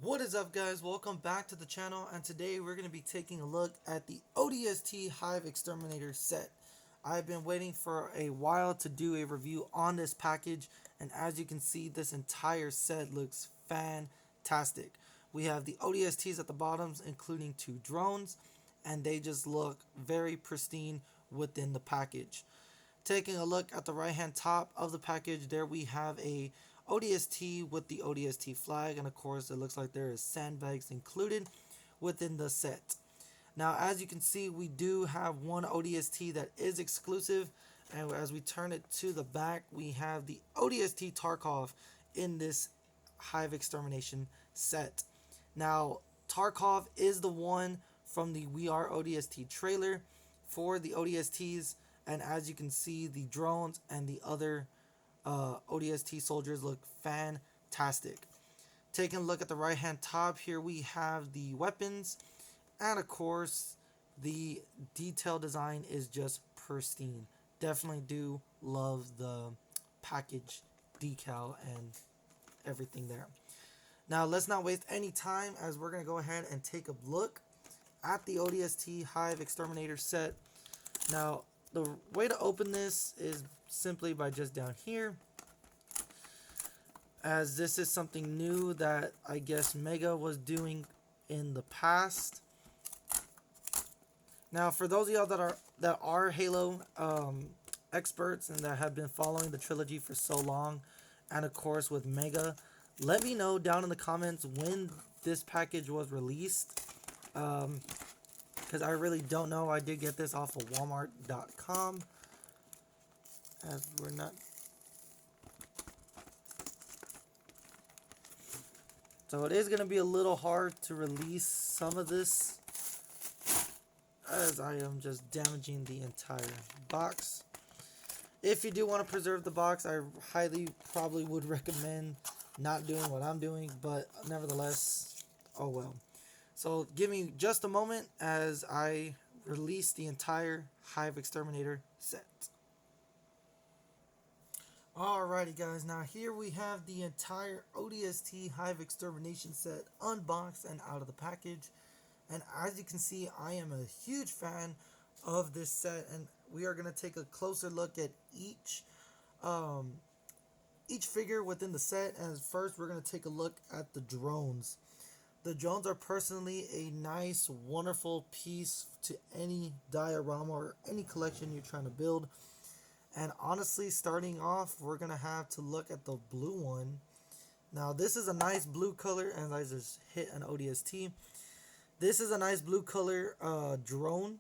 What is up, guys? Welcome back to the channel, and today we're going to be taking a look at the ODST Hive Exterminator set. I've been waiting for a while to do a review on this package, and as you can see, this entire set looks fantastic. We have the ODSTs at the bottoms, including 2 drones, and they just look very pristine within the package. Taking a look at the right hand top of the package, there we have a ODST with the ODST flag, and of course it looks like there is sandbags included within the set. Now, as you can see, we do have one ODST that is exclusive, and as we turn it to the back, we have the ODST Tarkov in this Hive Extermination set. Now, Tarkov is the one from the We Are ODST trailer for the ODSTs, and as you can see, the drones and the other ODST soldiers look fantastic. Taking a look at the right hand top, here we have the weapons, and of course the detail design is just pristine. Definitely do love the package decal and everything there. Now let's not waste any time, as we're going to go ahead and take a look at the ODST Hive Exterminator set. Now, the way to open this is simply by just down here, as this is something new that I guess Mega was doing in the past. Now, for those of y'all that are Halo experts and that have been following the trilogy for so long, and of course with Mega, let me know down in the comments when this package was released, because I really don't know. I did get this off of Walmart.com, as we're not. So it is going to be a little hard to release some of this, as I am just damaging the entire box. If you do want to preserve the box, I highly probably would recommend not doing what I'm doing, but nevertheless, oh well. So give me just a moment as I release the entire Hive Exterminator set. Alrighty guys, now here we have the entire ODST Hive Extermination set unboxed and out of the package. And as you can see, I am a huge fan of this set, and we are going to take a closer look at each figure within the set. And first, we're going to take a look at the drones. The drones are personally a nice, wonderful piece to any diorama or any collection you're trying to build. And honestly, starting off, we're going to have to look at the blue one. Now, this is a nice blue color, and I just hit an ODST. This is a nice blue color drone.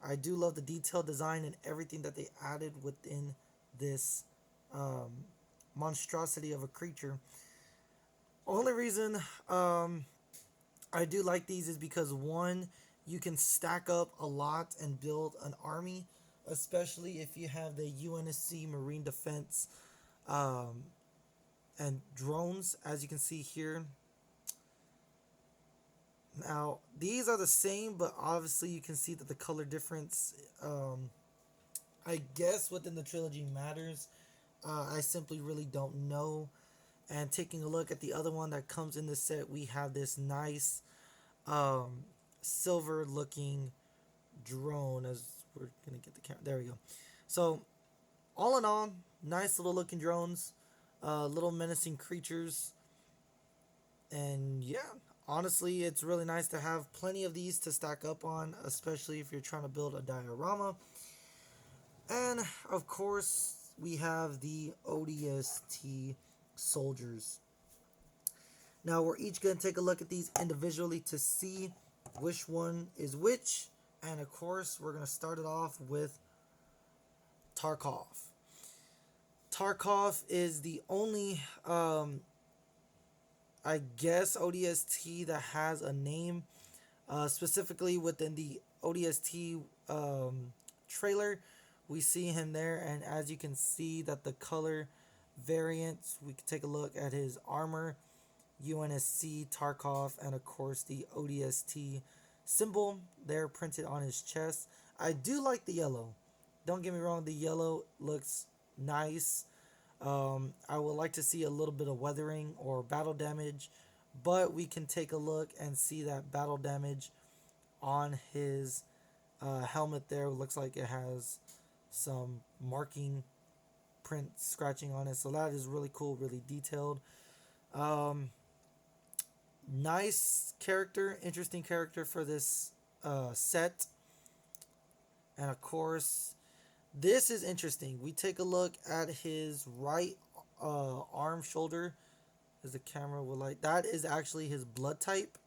I do love the detailed design and everything that they added within this monstrosity of a creature. Only reason I do like these is because, one, you can stack up a lot and build an army, especially if you have the UNSC Marine Defense and drones, as you can see here. Now, these are the same, but obviously you can see that the color difference, I guess within the trilogy matters. I simply really don't know. And taking a look at the other one that comes in the set, we have this nice silver looking drone, as we're going to get the camera. There we go. So, all in all, nice little looking drones, little menacing creatures. And yeah, honestly, it's really nice to have plenty of these to stack up on, especially if you're trying to build a diorama. And of course, we have the ODST soldiers. Now, we're each going to take a look at these individually to see which one is which. And of course, we're going to start it off with Tarkov. Tarkov is the only I guess ODST that has a name, specifically within the ODST trailer. We see him there, and as you can see that the color variants, we can take a look at his armor, UNSC Tarkov, and of course the ODST symbol there printed on his chest. I do like the yellow. Don't get me wrong, the yellow looks nice. I would like to see a little bit of weathering or battle damage but we can take a look and see that battle damage on his helmet there. Looks like it has some marking print scratching on it, so that is really cool, really detailed. um, Nice character, interesting character for this set. And of course, this is interesting. We take a look at his right arm shoulder, as the camera will like. That is actually his blood type.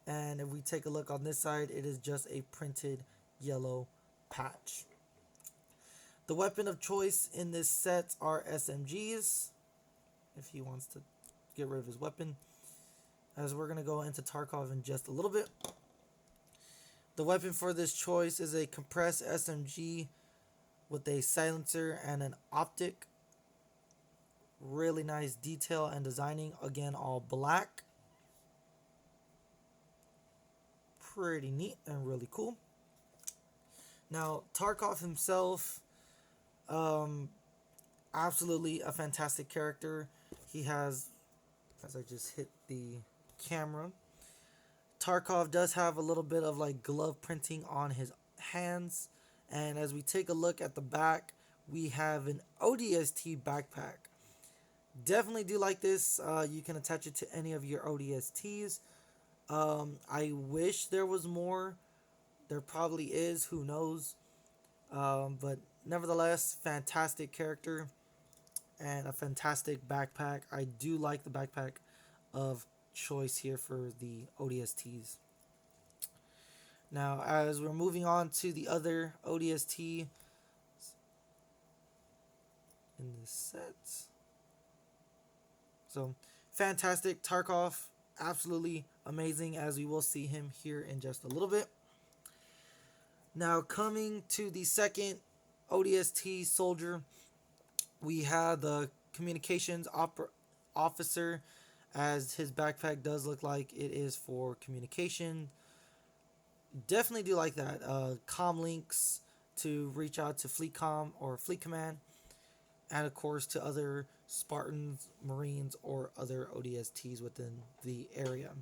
And if we take a look on this side, it is just a printed yellow patch. The weapon of choice in this set are SMGs, if he wants to get rid of his weapon, as we're going to go into Tarkov in just a little bit. The weapon for this choice is a compressed SMG with a silencer and an optic. Really nice detail and designing. Again, all black. Pretty neat and really cool. Now, Tarkov himself, absolutely a fantastic character. He has, as I just hit the camera, Tarkov does have a little bit of like glove printing on his hands. And as we take a look at the back, we have an ODST backpack. Definitely do like this. You can attach it to any of your ODSTs. I wish there was more. There probably is. Who knows? But nevertheless, fantastic character and a fantastic backpack. I do like the backpack of choice here for the ODSTs. Now, as we're moving on to the other ODST in this set. So, fantastic. Tarkov, absolutely amazing, as we will see him here in just a little bit. Now, coming to the second ODST soldier, we have the communications officer, as his backpack does look like it is for communication. Definitely do like that. Com links to reach out to Fleet Com or Fleet Command, and of course to other Spartans, Marines, or other ODSTs within the area.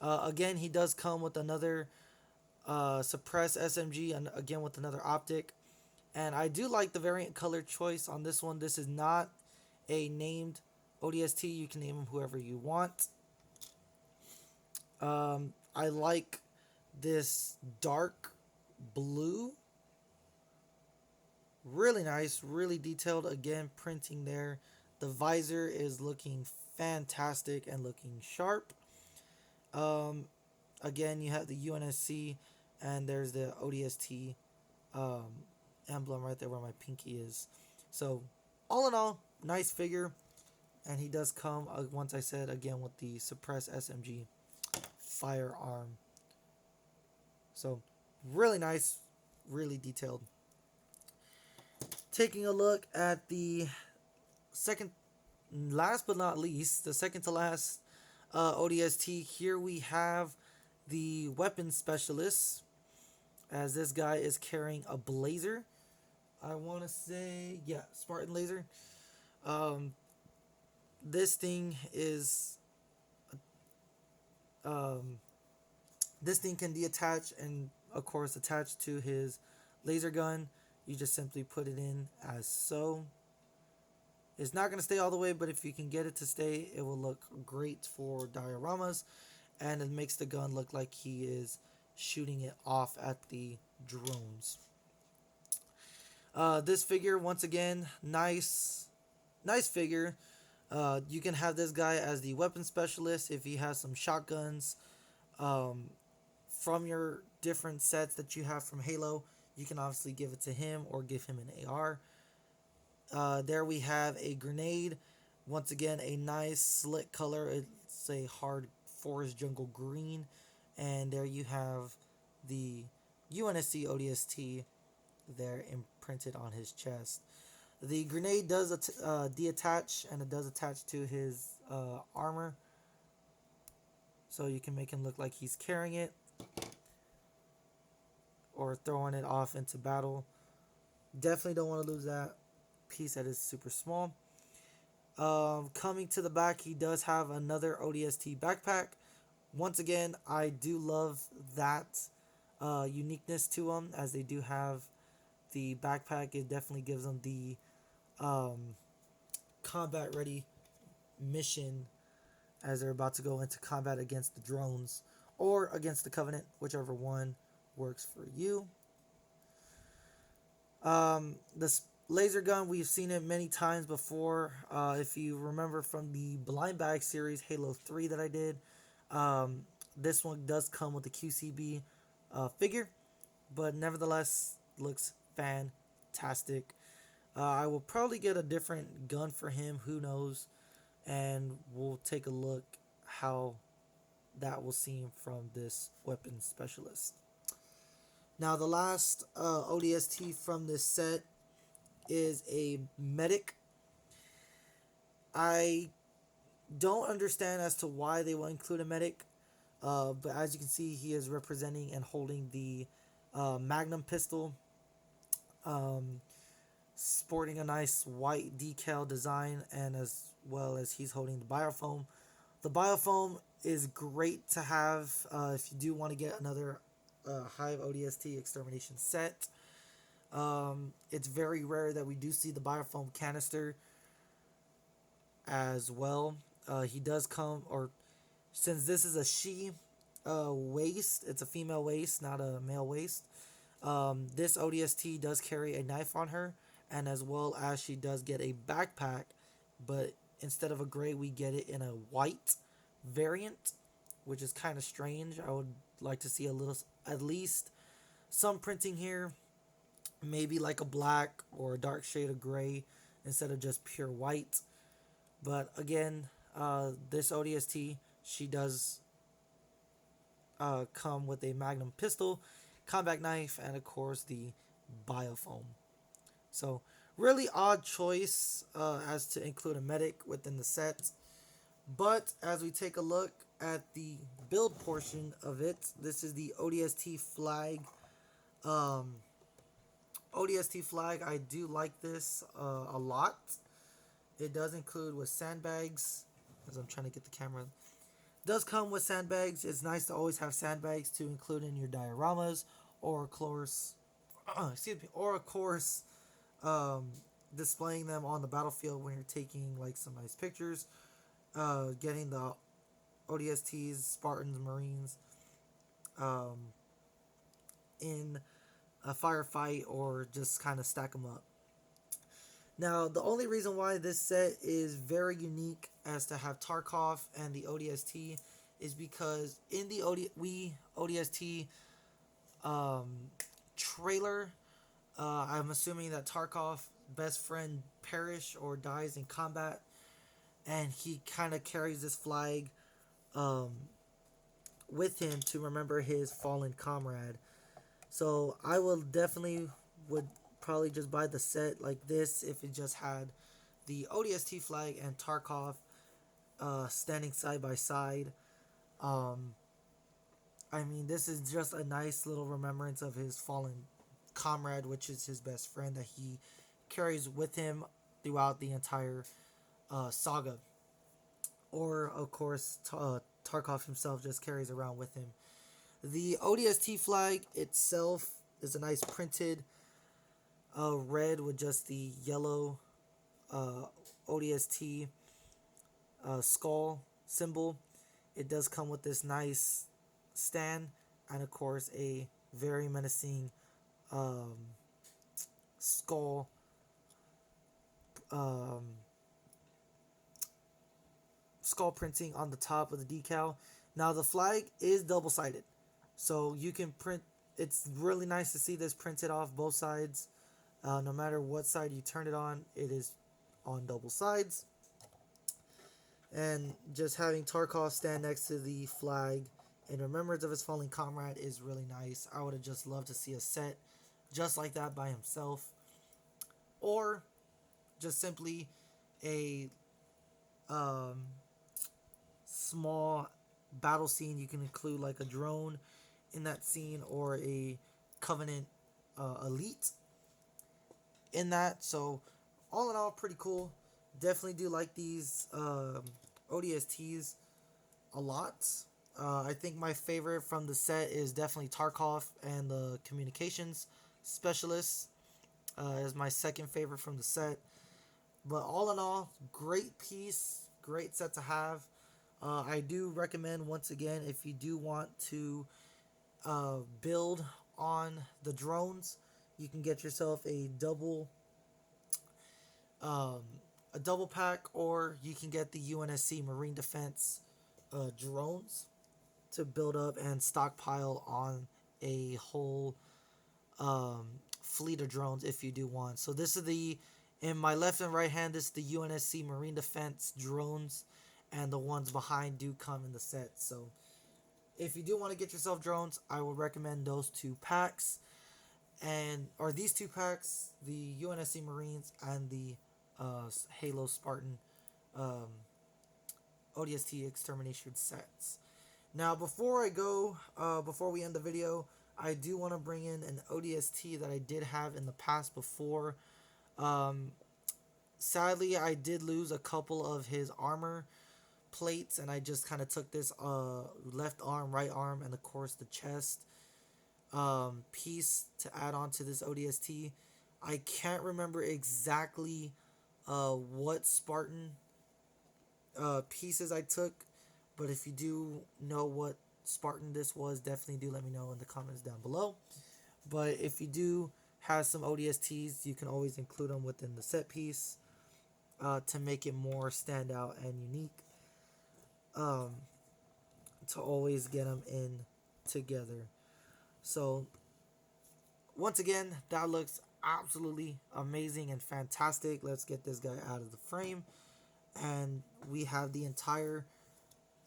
Again, he does come with another suppressed SMG, and again with another optic. And I do like the variant color choice on this one. This is not a named ODST. You can name them whoever you want. I like this dark blue. Really nice, really detailed. Again, printing there. The visor is looking fantastic and looking sharp. Again, you have the UNSC, and there's the ODST emblem right there where my pinky is. So, all in all, nice figure. And he does come, once I said, again with the suppressed SMG firearm. So, really nice, really detailed. Taking a look at the second, last but not least, the second to last ODST, here we have the weapon specialist, as this guy is carrying a blazer. I want to say, yeah, Spartan laser. This thing is, this thing can deattach and of course attach to his laser gun. You just simply put it in as so. It's not going to stay all the way, but if you can get it to stay, it will look great for dioramas, and it makes the gun look like he is shooting it off at the drones. This figure, once again, nice figure. You can have this guy as the weapon specialist if he has some shotguns from your different sets that you have from Halo. You can obviously give it to him or give him an AR. There we have a grenade. Once again, a nice slick color. It's a hard forest jungle green. And there you have the UNSC ODST there imprinted on his chest. The grenade does deattach, and it does attach to his armor. So you can make him look like he's carrying it or throwing it off into battle. Definitely don't want to lose that piece that is super small. Coming to the back, he does have another ODST backpack. Once again, I do love that uniqueness to them, as they do have the backpack. It definitely gives them the um, combat ready mission as they're about to go into combat against the drones or against the Covenant, whichever one works for you. This laser gun, we've seen it many times before. If you remember from the blind bag series Halo 3 that I did, this one does come with the QCB figure, but nevertheless looks fantastic. I will probably get a different gun for him, who knows, and we'll take a look how that will seem from this weapon specialist. Now, the last ODST from this set is a medic. I don't understand as to why they will include a medic, but as you can see, he is representing and holding the Magnum pistol, sporting a nice white decal design, and as well as he's holding the biofoam. The biofoam is great to have if you do want to get another Hive ODST extermination set. It's very rare that we do see the biofoam canister as well. He does come, or since this is a she waist, it's a female waist, not a male waist. This ODST does carry a knife on her, and as well as she does get a backpack, but instead of a gray, we get it in a white variant, which is kind of strange. I would like to see a little, at least some printing here, maybe like a black or a dark shade of gray instead of just pure white. But again, this ODST, she does come with a Magnum pistol, combat knife, and of course the biofoam. So really odd choice as to include a medic within the set. But as we take a look at the build portion of it, this is the ODST flag. ODST flag, I do like this a lot. It does include with sandbags, as I'm trying to get the camera. It does come with sandbags. It's nice to always have sandbags to include in your dioramas, or of course, displaying them on the battlefield when you're taking like some nice pictures. Getting the ODSTs, Spartans, Marines in a firefight, or just kind of stack them up. Now, the only reason why this set is very unique as to have Tarkov and the ODST is because in the ODST trailer, I'm assuming that Tarkov's best friend perished or dies in combat, and he kind of carries this flag with him to remember his fallen comrade. So I will definitely would probably just buy the set like this if it just had the ODST flag and Tarkov standing side by side. I mean, this is just a nice little remembrance of his fallen comrade, which is his best friend that he carries with him throughout the entire saga. Or, of course, Tarkov himself just carries around with him. The ODST flag itself is a nice printed red with just the yellow ODST skull symbol. It does come with this nice stand, and of course a very menacing skull skull printing on the top of the decal. Now the flag is double-sided, so you can print. It's really nice to see this printed off both sides. No matter what side you turn it on, it is on double sides. And just having Tarkov stand next to the flag in remembrance of his fallen comrade is really nice. I would have just loved to see a set just like that by himself, or just simply a small battle scene. You can include like a drone in that scene, or a Covenant elite in that. So all in all, pretty cool. definitely do like these ODSTs a lot. I think my favorite from the set is definitely Tarkov and the communications specialist is my second favorite from the set. But all in all, great piece, great set to have. I do recommend once again if you do want to build on the drones, you can get yourself um, a double pack, or you can get the UNSC Marine Defense drones to build up and stockpile on a whole fleet of drones if you do want. So this is in my left and right hand, this is the UNSC Marine Defense drones, and the ones behind do come in the set. So if you do want to get yourself drones, I would recommend those two packs, or these two packs, the UNSC Marines and the Halo Spartan um, ODST Extermination sets. Now, before we end the video, I do want to bring in an ODST that I did have in the past before. Um, Sadly, I did lose a couple of his armor plates, and I just kind of took this left arm, right arm, and of course the chest piece to add on to this ODST. I can't remember exactly what Spartan pieces I took, but if you do know what Spartan this was, definitely do let me know in the comments down below. But if you do have some ODSTs, you can always include them within the set piece to make it more standout and unique. To always get them in together. So once again, that looks absolutely amazing and fantastic. Let's get this guy out of the frame, and we have the entire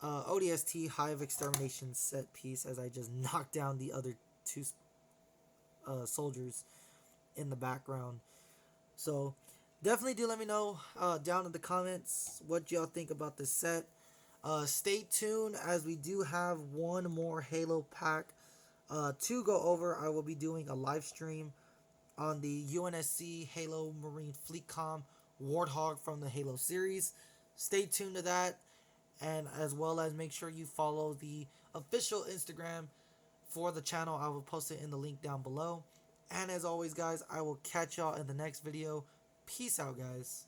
ODST Hive Extermination set piece, as I just knocked down the other two soldiers in the background. So definitely do let me know down in the comments what y'all think about this set. Stay tuned, as we do have one more Halo pack to go over. I will be doing a live stream on the UNSC Halo Marine Fleet Com Warthog from the Halo series. Stay tuned to that, and as well as make sure you follow the official Instagram for the channel. I will post it in the link down below. And as always, guys, I will catch y'all in the next video. Peace out, guys.